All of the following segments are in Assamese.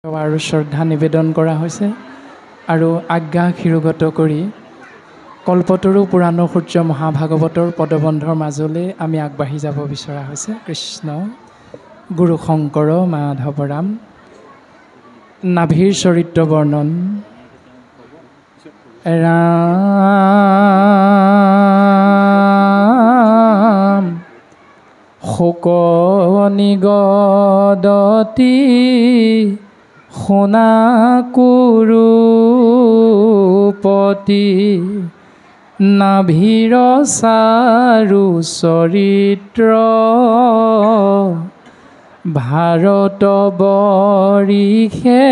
আৰু শ্ৰদ্ধা নিবেদন কৰা হৈছে আৰু আজ্ঞা শিৰোগত কৰি কল্পতৰু পুৰাণ সূৰ্য মহাভাগৱতৰ পদবন্ধৰ মাজলৈ আমি আগবাঢ়ি যাব বিচৰা হৈছে। কৃষ্ণ গুৰু শংকৰ মাধৱৰাম নাভিৰ চৰিত্ৰ বৰ্ণন। ৰাম শোক নিগদতি শুনা কুৰুপতি নাভিৰ চাৰু চৰিত্ৰ ভাৰত বৰিষে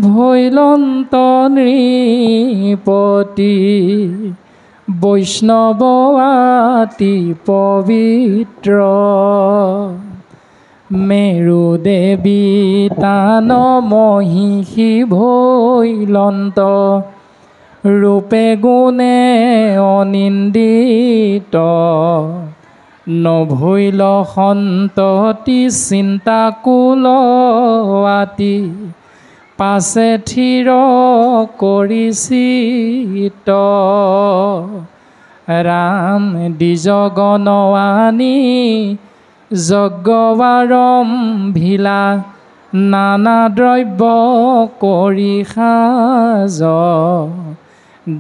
ভৈলন্ত নৃপতি বৈষ্ণৱৱাতি পবিত্ৰ মেৰু দেৱী তান মহিষী ভৈলন্ত ৰূপে গুণে অনিন্দিত নভৈল সন্ততি চিন্তাকুলৱাতি পাছে থিৰ কৰিচিত ৰাম দ্বিজগণৱানী যজ্ঞৱাৰম্ভিলা নানা দ্ৰব্য কৰি সাজ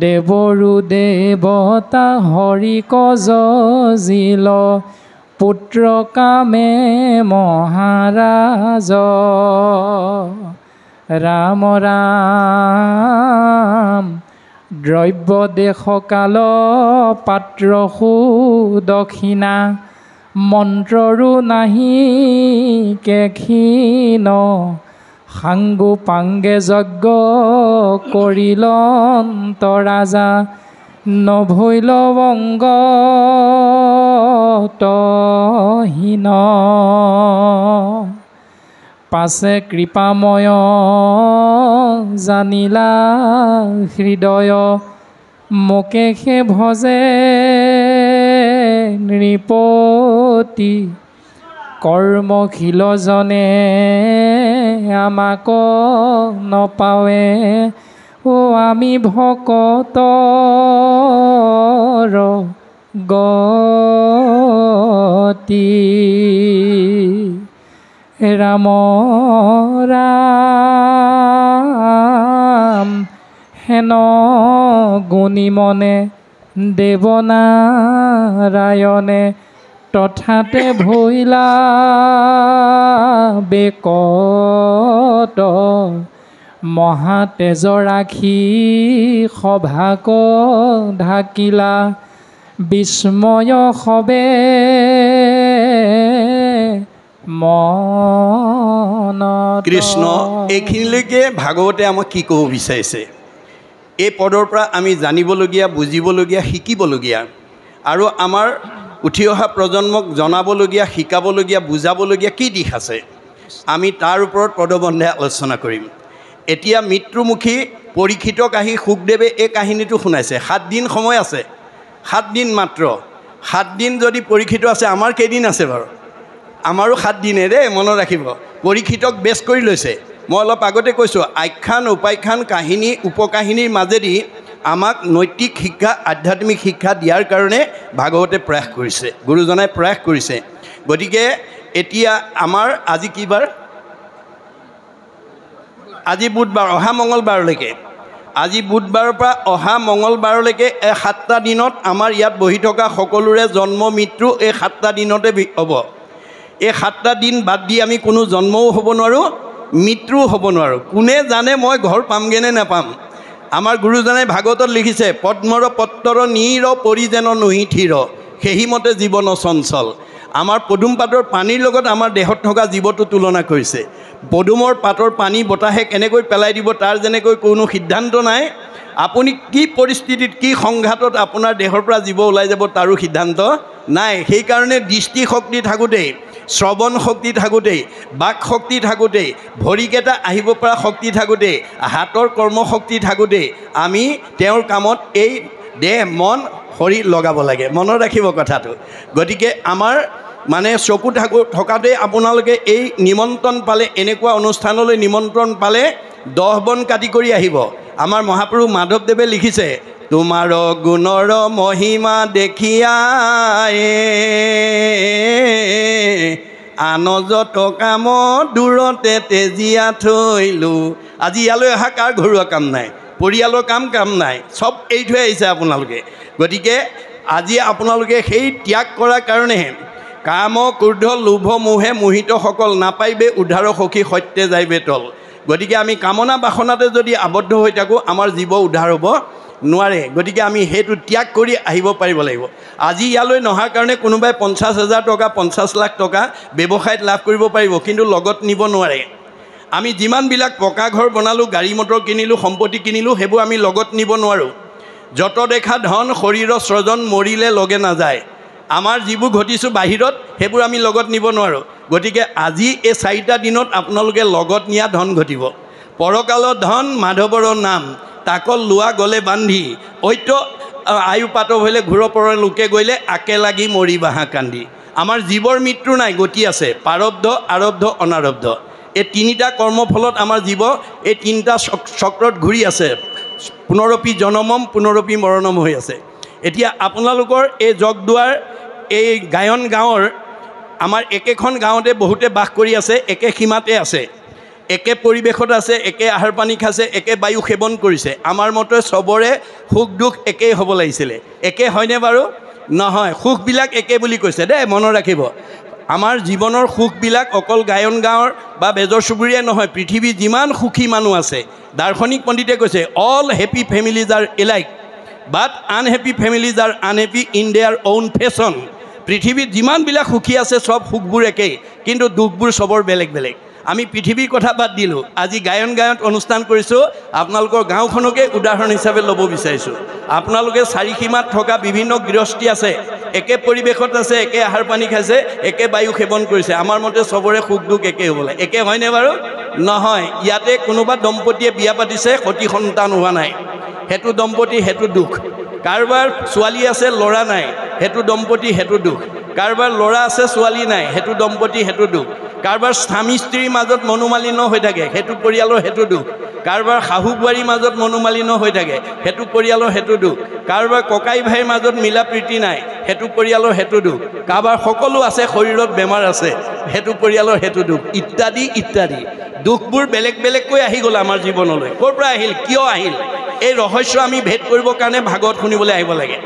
দেৱৰো দেৱতা হৰি কজিল পুত্ৰ কামে মহাৰাজ ৰাম ৰাম দ্ৰব্য দেশ কাল পাত্ৰ সুদক্ষিণা মন্ত্ৰৰো নাহি কেক্ষীণ সাংগু পাংগে যজ্ঞ কৰিলন্ত ৰাজা নভৈল বংগতহীন পাছে কৃপাময় জানিলা হৃদয় মোকেশে ভজে নৃপতি কৰ্মশীলজনে আমাক নপাৱে ও আমি ভকতৰ গতি ৰাম ৰাম হেন গুণী মনে দেৱনাৰায়ণে তথাতে ভৈলা বেকত মহাতেজ ৰাখি সভাক ঢাকিলা বিস্ময় সবে মনত। কৃষ্ণ এইখিনিলৈকে ভাগৱতে আমাক কি ক'ব বিচাৰিছে? এই পদৰ পৰা আমি জানিবলগীয়া, বুজিবলগীয়া, শিকিবলগীয়া আৰু আমাৰ উঠি অহা প্ৰজন্মক জনাবলগীয়া, শিকাবলগীয়া, বুজাবলগীয়া কি দিশ আছে, আমি তাৰ ওপৰত পদবন্ধে আলোচনা কৰিম। এতিয়া মৃত্যুমুখী পৰীক্ষিতক আহি শুকদেৱে এই কাহিনীটো শুনাইছে। 7 দিন সময় আছে, 7 দিন মাত্ৰ। 7 দিন যদি পৰীক্ষিত আছে, আমাৰ কেইদিন আছে বাৰু? আমাৰো 7 দিনে দেই, মনত ৰাখিব। পৰীক্ষিতক বেছ কৰি লৈছে। মই অলপ আগতে কৈছোঁ, আখ্যান উপাখ্যান কাহিনী উপকাহিনীৰ মাজেদি আমাক নৈতিক শিক্ষা, আধ্যাত্মিক শিক্ষা দিয়াৰ কাৰণে ভাগৱতে প্ৰয়াস কৰিছে, গুৰুজনাই প্ৰয়াস কৰিছে। গতিকে এতিয়া আমাৰ আজি কি বাৰ? আজি বুধবাৰ, অহা মঙলবাৰলৈকে, আজি বুধবাৰৰ পৰা অহা মঙলবাৰলৈকে এই 7টা দিনত আমাৰ ইয়াত বহি থকা সকলোৰে জন্ম মৃত্যু এই 7টা দিনতে হ'ব। এই 7টা দিন বাদ দি আমি কোনো জন্মও হ'ব নোৱাৰোঁ, মৃত্যুও হ'ব নোৱাৰোঁ। কোনে জানে মই ঘৰ পামগৈ নে নাপাম? আমাৰ গুৰুজনাই ভাগৱতত লিখিছে, পদ্মৰ পত্ৰৰ নীৰ পৰিজেন নহি থিৰ সেইমতে জীৱন চঞ্চল। আমাৰ পদুম পাতৰ পানীৰ লগত আমাৰ দেহত থকা জীৱটো তুলনা কৰিছে। পদুমৰ পাতৰ পানী বতাহে কেনেকৈ পেলাই দিব তাৰ যেনেকৈ কোনো সিদ্ধান্ত নাই, আপুনি কি পৰিস্থিতিত কি সংঘাতত আপোনাৰ দেহৰ পৰা জীৱ ওলাই যাব তাৰো সিদ্ধান্ত নাই। সেইকাৰণে দৃষ্টিশক্তি থাকোঁতেই, শ্ৰৱণ শক্তি থাকোঁতেই, বাক শক্তি থাকোঁতেই, ভৰিকেইটা আহিব পৰা শক্তি থাকোঁতেই, হাতৰ কৰ্মশক্তি থাকোঁতেই আমি তেওঁৰ কামত এই দেহ মন শৰীৰ লগাব লাগে। মনত ৰাখিব কথাটো। গতিকে আমাৰ মানে চকু থকাতে আপোনালোকে এই নিমন্ত্ৰণ পালে, এনেকুৱা অনুষ্ঠানলৈ নিমন্ত্ৰণ পালে 10 বন কাটি কৰি আহিব। আমাৰ মহাপুৰুষ মাধৱদেৱে লিখিছে, তোমাৰ গুণৰ মহিমা দেখিয়াই আন যত কাম দূৰতে তেজিয়া থৈলোঁ। আজি ইয়ালৈ অহা কাৰ ঘৰুৱা কাম নাই, পৰিয়ালৰ কাম নাই, চব এৰি থৈ আহিছে আপোনালোকে। গতিকে আজি আপোনালোকে সেই ত্যাগ কৰাৰ কাৰণেহে কাম ক্ৰোধ লোভ মোহে মোহিতসকল নাপাইবে উদ্ধাৰ সখী সত্যে যাইবে তল। গতিকে আমি কামনা বাসনাতে যদি আবদ্ধ হৈ থাকোঁ আমাৰ জীৱ উদ্ধাৰ হ'ব নোৱাৰে। গতিকে আমি সেইটো ত্যাগ কৰি আহিব পাৰিব লাগিব। আজি ইয়ালৈ নহাৰ কাৰণে কোনোবাই 50,000 টকা 50 লাখ টকা ব্যৱসায়ত লাভ কৰিব পাৰিব, কিন্তু লগত নিব নোৱাৰে। আমি যিমানবিলাক পকা ঘৰ বনালোঁ, গাড়ী মটৰ কিনিলোঁ, সম্পত্তি কিনিলোঁ, সেইবোৰ আমি লগত নিব নোৱাৰোঁ। যত দেখা ধন শৰীৰৰ স্ৰজন মৰিলে লগে নাযায়। আমাৰ যিবোৰ ঘটিছোঁ বাহিৰত সেইবোৰ আমি লগত নিব নোৱাৰোঁ। গতিকে আজি এই 4টা দিনত আপোনালোকে লগত নিয়া ধন ঘটিব। পৰকালৰ ধন মাধৱৰ নাম, তাকল লোৱা গ'লে বান্ধি ঐত আয়ু পাত হ'লে ঘূৰ পৰে লোকে গ'লে আকে লাগি মৰি বাহা কান্দি। আমাৰ জীৱৰ মৃত্যু নাই, গতি আছে, প্ৰাৰব্ধ আৰব্ধ অনাৰব্ধ। এই 3টা কৰ্মফলত আমাৰ জীৱ এই 3টা চক্ৰত ঘূৰি আছে, পুনৰপি জনমম পুনৰপি মৰণম হৈ আছে। এতিয়া আপোনালোকৰ এই জগদুৱাৰ এই গায়ন গাঁৱৰ আমাৰ একেখন গাঁৱতে বহুতে বাস কৰি আছে, একে সীমাতে আছে, একে পৰিৱেশত আছে, একে আহাৰ পানী খাইছে, একে বায়ু সেৱন কৰিছে। আমাৰ মতে চবৰে সুখ দুখ একেই হ'ব লাগিছিলে। একে হয়নে বাৰু? নহয়, সুখবিলাক একে বুলি কৈছে দেই, মনত ৰাখিব। আমাৰ জীৱনৰ সুখবিলাক অকল গায়ন গাঁৱৰ বা বেজৰ চুবুৰীয়া নহয়, পৃথিৱীৰ যিমান সুখী মানুহ আছে, দাৰ্শনিক পণ্ডিতে কৈছে all happy families R alike but unhappy families R unhappy in there own fashion. পৃথিৱীত যিমানবিলাক সুখী আছে চব সুখবোৰ একেই, কিন্তু দুখবোৰ চবৰ বেলেগ বেলেগ। আমি পৃথিৱীৰ কথা বাদ দিলোঁ, আজি গায়ন গায়নত অনুষ্ঠান কৰিছোঁ, আপোনালোকৰ গাঁওখনকে উদাহৰণ হিচাপে ল'ব বিচাৰিছোঁ। আপোনালোকে চাৰিসীমাত থকা বিভিন্ন গৃহস্থী আছে, একে পৰিৱেশত আছে, একে আহাৰ পানী খাইছে, একে বায়ু সেৱন কৰিছে। আমাৰ মতে চবৰে সুখ দুখ একে হ'ব লাগে। একে হয়নে বাৰু? নহয়। ইয়াতে কোনোবা দম্পতীয়ে বিয়া পাতিছে, সতি সন্তান হোৱা নাই, সেইটো দম্পতী, সেইটো দুখ। কাৰোবাৰ ছোৱালী আছে, ল'ৰা নাই, সেইটো দম্পতী, সেইটো দুখ। কাৰোবাৰ ল'ৰা আছে, ছোৱালী নাই, সেইটো দম্পতী, সেইটো দুখ। কাৰোবাৰ স্বামী স্ত্ৰীৰ মাজত মনোমালিন্য হৈ থাকে, সেইটো পৰিয়ালৰ, সেইটো দুখ। কাৰোবাৰ শাহু বোৱাৰীৰ মাজত মনোমালিন্য হৈ থাকে, সেইটো পৰিয়ালৰ, সেইটো দুখ। কাৰোবাৰ ককাই ভাইৰ মাজত মিলা প্ৰীতি নাই, সেইটো পৰিয়ালৰ, সেইটো দুখ। কাৰোবাৰ সকলো আছে, শৰীৰত বেমাৰ আছে, সেইটো পৰিয়ালৰ, সেইটো দুখ, ইত্যাদি ইত্যাদি। দুখবোৰ বেলেগ বেলেগকৈ আহি গ'ল আমাৰ জীৱনলৈ। ক'ৰ পৰা আহিল, কিয় আহিল? এই ৰহস্য আমি ভেদ কৰিবৰ কাৰণে ভাগৱত শুনিবলৈ আহিব লাগে।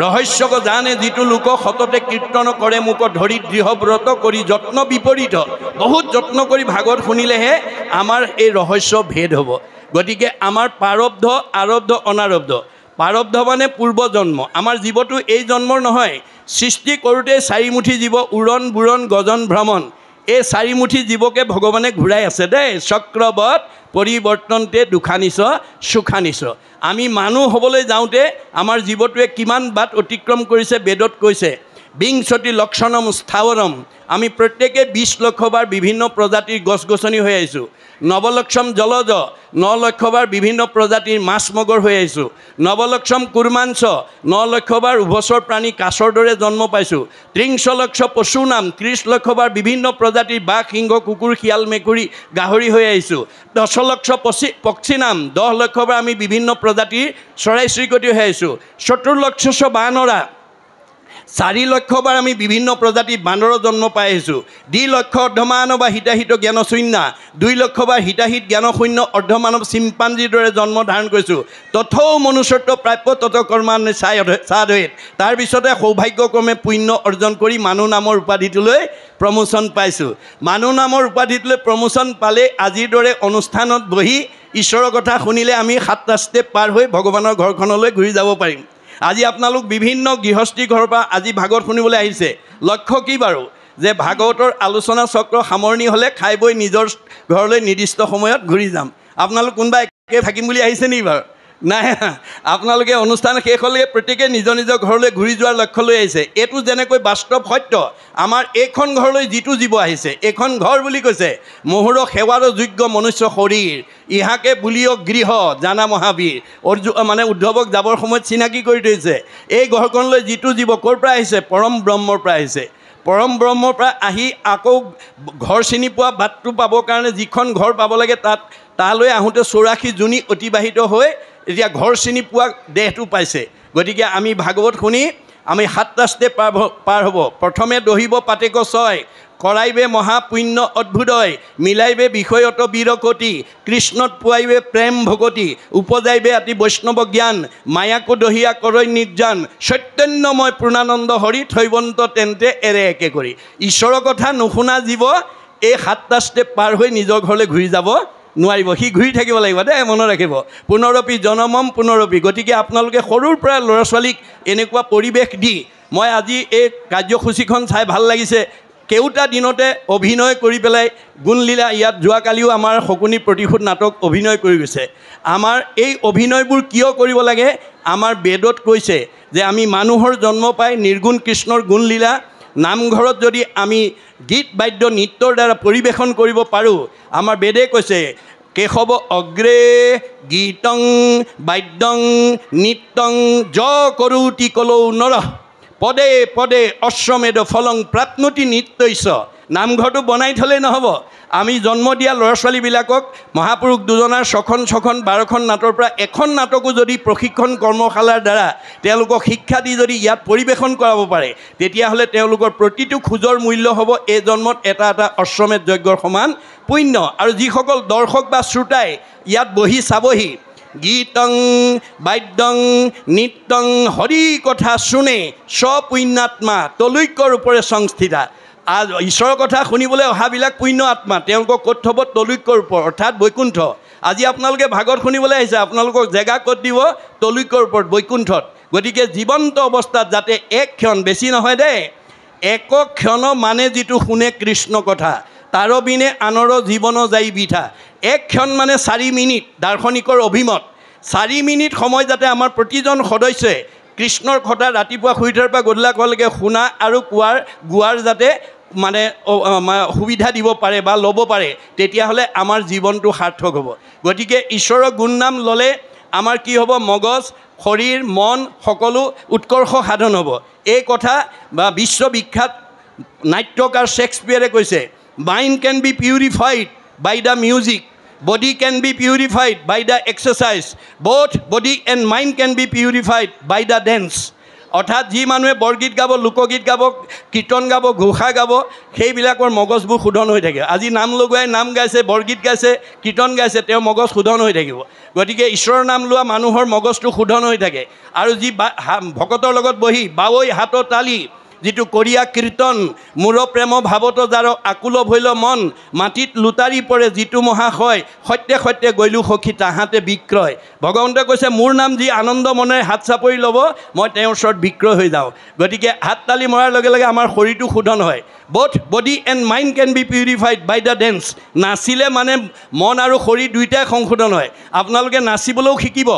ৰহস্যক জানে যিটো লোক সততে কীৰ্তন কৰে মোক ধৰি দৃঢ় ব্ৰত কৰি যত্ন বিপৰীত। বহুত যত্ন কৰি ভাগৱত শুনিলেহে আমাৰ এই ৰহস্য ভেদ হ'ব। গতিকে আমাৰ প্ৰাৰব্ধ আৰব্ধ অনাৰব্ধ। প্ৰাৰব্ধ মানে পূৰ্বজন্ম। আমাৰ জীৱটো এই জন্মৰ নহয়, সৃষ্টি কৰোঁতে 4 মুঠি জীৱ উৰণ বুৰণ গজন ভ্ৰমণ, এই 4 মুঠি জীৱকে ভগৱানে ঘূৰাই আছে দেই। চক্ৰবত পৰিৱৰ্তনতে দুখানিছ সুখানিছ। আমি মানুহ হ'বলৈ যাওঁতে আমাৰ জীৱটোৱে কিমান বাট অতিক্ৰম কৰিছে বেদত কৈছে। বিংশতি লক্ষণম স্থাৱৰম, আমি প্ৰত্যেকে 20 লক্ষবাৰ বিভিন্ন প্ৰজাতিৰ গছ গছনি হৈ আহিছোঁ। নৱলক্ষম জলজ, 9 লক্ষবাৰ বিভিন্ন প্ৰজাতিৰ মাছ মগৰ হৈ আহিছোঁ। নৱলক্ষম কুৰ্মাঞ্চ, 9 লক্ষবাৰ উভচৰ প্ৰাণী কাছৰ দৰে জন্ম পাইছোঁ। 30 লক্ষ পশু নাম, 30 লক্ষবাৰ বিভিন্ন প্ৰজাতিৰ বাঘ সিংহ কুকুৰ শিয়াল মেকুৰী গাহৰি হৈ আহিছোঁ। 10 লক্ষ পক্ষী নাম, 10 লক্ষবাৰ আমি বিভিন্ন প্ৰজাতিৰ চৰাই চিৰিকটি হৈ আহিছোঁ। 14 লক্ষ বানৰা, 4 লক্ষবাৰ আমি বিভিন্ন প্ৰজাতিৰ বান্দৰৰ জন্ম পাই আহিছোঁ। 2 লক্ষ অৰ্ধমানৱ বা হিতাহিত জ্ঞানশূন্য, 2 লক্ষবাৰ হিতাহিত জ্ঞানশূন্য অৰ্ধমানৱ চিম্পাঞ্জীৰ দৰে জন্ম ধাৰণ কৰিছোঁ। তথৌ মনুষ্যত্ব প্ৰাপ্য তত কৰ্মান্নে সাধয়েত, তাৰপিছতে সৌভাগ্যক্ৰমে পুণ্য অৰ্জন কৰি মানুহ নামৰ উপাধিটোলৈ প্ৰমোচন পাইছোঁ। মানুহ নামৰ উপাধিটোলৈ প্ৰমোচন পালে আজিৰ দৰে অনুষ্ঠানত বহি ঈশ্বৰৰ কথা শুনিলে আমি 7টা ষ্টেপ পাৰ হৈ ভগৱানৰ ঘৰখনলৈ ঘূৰি যাব পাৰিম। আজি আপোনালোক বিভিন্ন গৃহস্থী ঘৰৰ পৰা আজি ভাগৱত শুনিবলৈ আহিছে। লক্ষ্য কি বাৰু? যে ভাগৱতৰ আলোচনা চক্ৰ সামৰণি হ'লে খাই বৈ নিজৰ ঘৰলৈ নিৰ্দিষ্ট সময়ত ঘূৰি যাম। আপোনালোক কোনোবা একে থাকিম বুলি আহিছে নেকি বাৰু? নাই। আপোনালোকে অনুষ্ঠান শেষ হ'লে প্ৰত্যেকে নিজৰ নিজৰ ঘৰলৈ ঘূৰি যোৱাৰ লক্ষ্য লৈ আহিছে। এইটো যেনেকৈ বাস্তৱ সত্য, আমাৰ এইখন ঘৰলৈ যিটো জীৱ আহিছে, এইখন ঘৰ বুলি কৈছে মহুৰ সেৱাৰ যোগ্য মনুষ্য শৰীৰ, ইহাকে বুলিও গৃহ জানা মহাবীৰ। মানে উদ্ধৱক যাবৰ সময়ত চিনাকি কৰি থৈছে। এই ঘৰখনলৈ যিটো জীৱ ক'ৰ পৰা আহিছে? পৰম ব্ৰহ্মৰ পৰা আহিছে। পৰম ব্ৰহ্মৰ পৰা আহি আকৌ ঘৰ চিনি পোৱা বাটটো পাবৰ কাৰণে যিখন ঘৰ পাব লাগে তালৈ আহোঁতে 84 জুনি অতিবাহিত হৈ এতিয়া ঘৰ চিনি পোৱা দেহটো পাইছে। গতিকে আমি ভাগৱত শুনি আমি 7টা ষ্টেপ পাৰ হ'ব। প্ৰথমে দহিব পাতেক ছয়, কৰাইবে মহাপুণ্য অদ্ভুতয়, মিলাইবে বিষয়ত বীৰকতি, কৃষ্ণত পুৱাইবে প্ৰেম ভগতি, উপজাইবে আতি বৈষ্ণৱ জ্ঞান, মায়াকো দহিয়া কৰৈ নিৰ্জান, চৈতন্যময় পূৰ্ণানন্দ হৰি, থৈবন্ত তেন্তে এৰে একে কৰি। ঈশ্বৰৰ কথা নুশুনা জীৱ এই 7টা ষ্টেপ পাৰ হৈ নিজৰ ঘৰলৈ ঘূৰি যাব নোৱাৰিব, সি ঘূৰি থাকিব লাগিব দেই, মনত ৰাখিব। পুনৰপি জনমম পুনৰপি। গতিকে আপোনালোকে সৰুৰ পৰা ল'ৰা ছোৱালীক এনেকুৱা পৰিৱেশ দি, মই আজি এই কাৰ্যসূচীখন চাই ভাল লাগিছে। কেওটা দিনতে অভিনয় কৰি পেলাই গুণলীলা, ইয়াত যোৱাকালিও আমাৰ শকুনি প্ৰতিশোধ নাটক অভিনয় কৰি গৈছে। আমাৰ এই অভিনয়বোৰ কিয় কৰিব লাগে? আমাৰ বেদত কৈছে যে আমি মানুহৰ জন্ম পাই নিৰ্গুণ কৃষ্ণৰ গুণলীলা নামঘৰত যদি আমি গীত বাদ্য নৃত্যৰ দ্বাৰা পৰিৱেশন কৰিব পাৰোঁ, আমাৰ বেদে কৈছে কেশৱ অগ্ৰে গীতং বাদ্যং নৃত্যং য কৰোতি কলৌ নৰহ, পদে পদে অশ্বমেধ ফলং প্ৰাপ্নোতি নিত্যৈছ। নামঘৰটো বনাই থ'লেই নহ'ব। আমি জন্ম দিয়া ল'ৰা ছোৱালীবিলাকক মহাপুৰুষ দুজনাৰ 6খন 12খন নাটৰ পৰা এখন নাটকো যদি প্ৰশিক্ষণ কৰ্মশালাৰ দ্বাৰা তেওঁলোকক শিক্ষা দি যদি ইয়াত পৰিৱেশন কৰাব পাৰে, তেতিয়াহ'লে তেওঁলোকৰ প্ৰতিটো খোজৰ মূল্য হ'ব এই জন্মত এটা এটা অশ্বমেধ যজ্ঞৰ সমান পুণ্য। আৰু যিসকল দৰ্শক বা শ্ৰোতাই ইয়াত বহি চাবহি, গীতং বাদ্যং নৃত্যং হৰি কথা শুনে স্বপুণ্যাত্মা তলৈকৰ ওপৰে সংস্থিতা। ঈশ্বৰৰ কথা শুনিবলৈ অহাবিলাক পুণ্য আত্মা, তেওঁলোকক ক'ত থ'ব? তলৈকৰ ওপৰত, অৰ্থাৎ বৈকুণ্ঠ। আজি আপোনালোকে ভাগৱত শুনিবলৈ আহিছে, আপোনালোকক জেগা ক'ত দিব? তলৈকৰ ওপৰত, বৈকুণ্ঠত। গতিকে জীৱন্ত অৱস্থাত যাতে এক ক্ষণ, বেছি নহয় দেই, একক ক্ষণ মানে যিটো শুনে কৃষ্ণ কথা, তাৰ বিনে আনৰ জীৱন যাই বিঠা। এক ক্ষণ মানে 4 মিনিট, দাৰ্শনিকৰ অভিমত। 4 মিনিট সময় যাতে আমাৰ প্ৰতিজন সদস্যই কৃষ্ণৰ কথা ৰাতিপুৱা শুই উঠাৰ পৰা গধূলা হোৱালৈকে শুনা আৰু গোৱাৰ যাতে মানে সুবিধা দিব পাৰে বা ল'ব পাৰে, তেতিয়াহ'লে আমাৰ জীৱনটো সাৰ্থক হ'ব। গতিকে ঈশ্বৰৰ গুণনাম ল'লে আমাৰ কি হ'ব? মগজ, শৰীৰ, মন সকলো উৎকৰ্ষ সাধন হ'ব। এই কথা বা বিশ্ববিখ্যাত নাট্যকাৰ শেক্সপিয়াৰে কৈছে, mind can be purified by the music, body can be purified by the exercise, both body and mind can be purified by the dance. অৰ্থাৎ যি মানুহে বৰগীত গাব, লোকগীত গাব, কীৰ্তন গাব, ঘোষা গাব, সেইবিলাকৰ মগজবোৰ শোধন হৈ থাকে। আজি নাম লগুৱাই নাম গাইছে, বৰগীত গাইছে, কীৰ্তন গাইছে, তেওঁৰ মগজ শোধন হৈ থাকিব। গতিকে ঈশ্বৰৰ নাম লোৱা মানুহৰ মগজটো শোধন হৈ থাকে। আৰু যি ভকতৰ লগত বহি বাৱৈ হাত তালি যিটো কৰিয়া কীৰ্তন, মূৰ প্ৰেম ভাৱত যাৰ আকুল ভৈল মন, মাটিত লুটাৰি পৰে যিটো মহাশয়, সত্যে সত্যে গৈলো সখী তাহাঁতে বিক্ৰয়। ভগৱন্তে কৈছে মোৰ নাম যি আনন্দ মনেৰে হাত চাপৰি ল'ব, মই তেওঁৰ ওচৰত বিক্ৰয় হৈ যাওঁ। গতিকে হাত তালি মৰাৰ লগে লগে আমাৰ শৰীৰটো শোধন হয়। both body and mind can be purified by the dance. নাচিলে মানে মন আৰু শৰীৰ দুয়োটাই সংশোধন হয়। আপোনালোকে নাচিবলৈও শিকিব।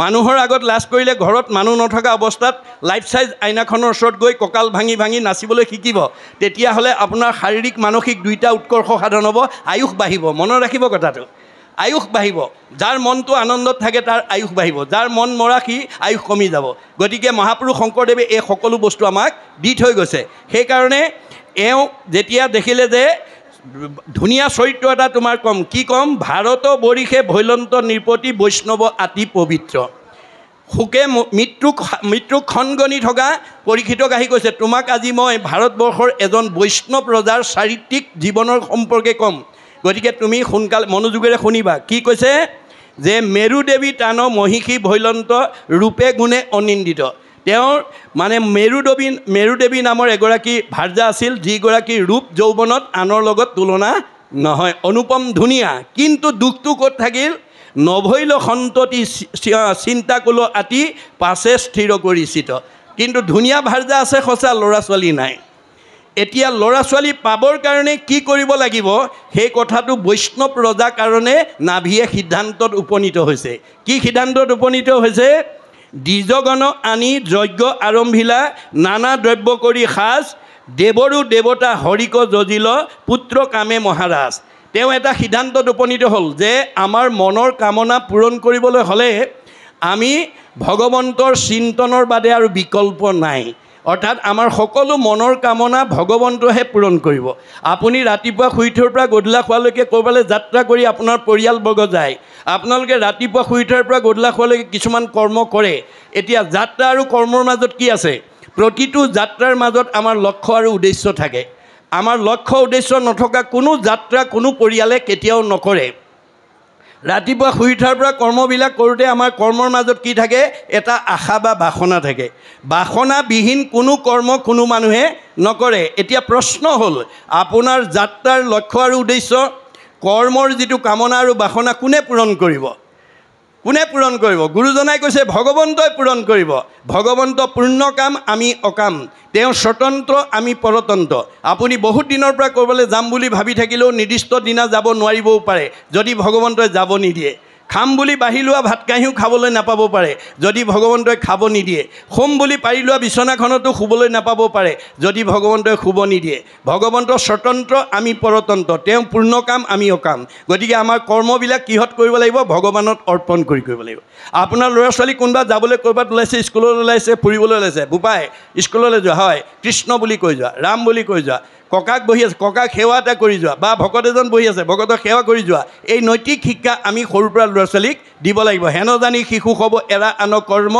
মানুহৰ আগত লাজ কৰিলে ঘৰত মানুহ নথকা অৱস্থাত লাইফ চাইজ আইনাখনৰ ওচৰত গৈ কঁকাল ভাঙি ভাঙি নাচিবলৈ শিকিব। তেতিয়াহ'লে আপোনাৰ শাৰীৰিক মানসিক দুয়োটা উৎকৰ্ষ সাধন হ'ব, আয়ুস বাঢ়িব। মনত ৰাখিব কথাটো, আয়ুস বাঢ়িব। যাৰ মনটো আনন্দত থাকে তাৰ আয়ুস বাঢ়িব, যাৰ মন মৰা সি আয়ুস কমি যাব। গতিকে মহাপুৰুষ শংকৰদেৱে এই সকলো বস্তু আমাক দি থৈ গৈছে। সেইকাৰণে এওঁ যেতিয়া দেখিলে যে ধুনীয়া চৰিত্ৰ এটা তোমাৰ কম, কি ক'ম? ভাৰত বৰিষে ভৈলন্ত নৃপতি বৈষ্ণৱ আতি পবিত্ৰ। সুকে মৃত্যুক খনগনি থকা পৰীক্ষিতক আহি কৈছে, তোমাক আজি মই ভাৰতবৰ্ষৰ এজন বৈষ্ণৱ ৰজাৰ চাৰিত্ৰিক জীৱনৰ সম্পৰ্কে ক'ম। গতিকে তুমি সোনকালে মনোযোগেৰে শুনিবা। কি কৈছে? যে মেৰু দেৱী টান মহিষী ভৈলন্ত ৰূপে গুণে অনিন্দিত। তেওঁৰ মানে মেৰু দেৱী নামৰ এগৰাকী ভাৰ্যা আছিল, যিগৰাকীৰ ৰূপ যৌৱনত আনৰ লগত তুলনা নহয়, অনুপম ধুনীয়া। কিন্তু দুখটো ক'ত থাকিল? নভৈল সন্ততি চিন্তা কুল আতি পাছে স্থিৰ কৰিচিত। কিন্তু ধুনীয়া ভাৰ্যা আছে সঁচা, ল'ৰা ছোৱালী নাই। এতিয়া ল'ৰা ছোৱালী পাবৰ কাৰণে কি কৰিব লাগিব, সেই কথাটো বৈষ্ণৱ ৰজাৰ কাৰণে নাভিয়ে সিদ্ধান্তত উপনীত হৈছে। কি সিদ্ধান্তত উপনীত হৈছে? দ্বিজগণ আনি যজ্ঞ আৰম্ভিলা, নানা দ্ৰব্য কৰি সাজ, দেৱৰো দেৱতা হৰিক যজিল, পুত্ৰ কামে মহাৰাজ। তেওঁ এটা সিদ্ধান্তত উপনীত হ'ল যে আমাৰ মনৰ কামনা পূৰণ কৰিবলৈ হ'লে আমি ভগৱন্তৰ চিন্তনৰ বাদে আৰু বিকল্প নাই। অৰ্থাৎ আমাৰ সকলো মনৰ কামনা ভগৱন্তহে পূৰণ কৰিব। আপুনি ৰাতিপুৱা শুই উঠাৰ পৰা গধূলা খোৱালৈকে ক'ৰবালৈ যাত্ৰা কৰি আপোনাৰ পৰিয়ালবৰ্গ যায়। আপোনালোকে ৰাতিপুৱা শুই উঠাৰ পৰা গধূলা খোৱালৈকে কিছুমান কৰ্ম কৰে। এতিয়া যাত্ৰা আৰু কৰ্মৰ মাজত কি আছে? প্ৰতিটো যাত্ৰাৰ মাজত আমাৰ লক্ষ্য আৰু উদ্দেশ্য থাকে। আমাৰ লক্ষ্য উদ্দেশ্য নথকা কোনো যাত্ৰা কোনো পৰিয়ালে কেতিয়াও নকৰে। ৰাতিপুৱা শুই উঠাৰ পৰা কৰ্মবিলাক কৰোঁতে আমাৰ কৰ্মৰ মাজত কি থাকে? এটা আশা বা বাসনা থাকে। বাসনাবিহীন কোনো কৰ্ম কোনো মানুহে নকৰে। এতিয়া প্ৰশ্ন হ'ল, আপোনাৰ যাত্ৰাৰ লক্ষ্য আৰু উদ্দেশ্য, কৰ্মৰ যিটো কামনা আৰু বাসনা কোনে পূৰণ কৰিব? কোনে পূৰণ কৰিব? গুৰুজনাই কৈছে ভগৱন্তই পূৰণ কৰিব। ভগৱন্ত পূৰ্ণ কাম, আমি অকাম। তেওঁ স্বতন্ত্ৰ, আমি পৰতন্ত্ৰ। আপুনি বহুত দিনৰ পৰা ক'ৰবালৈ যাম বুলি ভাবি থাকিলেও নিৰ্দিষ্ট দিনা যাব নোৱাৰিবও পাৰে যদি ভগৱন্তই যাব নিদিয়ে। খাম বুলি বাঢ়ি লোৱা ভাত কাঁহীও খাবলৈ নাপাব পাৰে যদি ভগৱন্তই খাব নিদিয়ে। শুম বুলি পাৰি লোৱা বিচনাখনতো শুবলৈ নাপাব পাৰে যদি ভগৱন্তই শুব নিদিয়ে। ভগৱন্ত স্বতন্ত্ৰ, আমি পৰতন্ত্ৰ। তেওঁ পূৰ্ণ কাম, আমি অকাম। গতিকে আমাৰ কৰ্মবিলাক কিহত কৰিব লাগিব? ভগৱানত অৰ্পণ কৰিব লাগিব। আপোনাৰ ল'ৰা ছোৱালী কোনোবা যাবলৈ ক'ৰবাত ওলাইছে, স্কুললৈ ওলাইছে, ফুৰিবলৈ ওলাইছে, বোপাই স্কুললৈ যোৱা হয়, কৃষ্ণ বুলি কৈ যোৱা, ৰাম বুলি কৈ যোৱা। ককাক বহি আছে, ককাক সেৱা এটা কৰি যোৱা, বা ভকত এজন বহি আছে, ভকতক সেৱা কৰি যোৱা। এই নৈতিক শিক্ষা আমি সৰুৰ পৰা ল'ৰা ছোৱালীক দিব লাগিব। হেন জানি শিশু হ'ব এৰা আন কৰ্ম,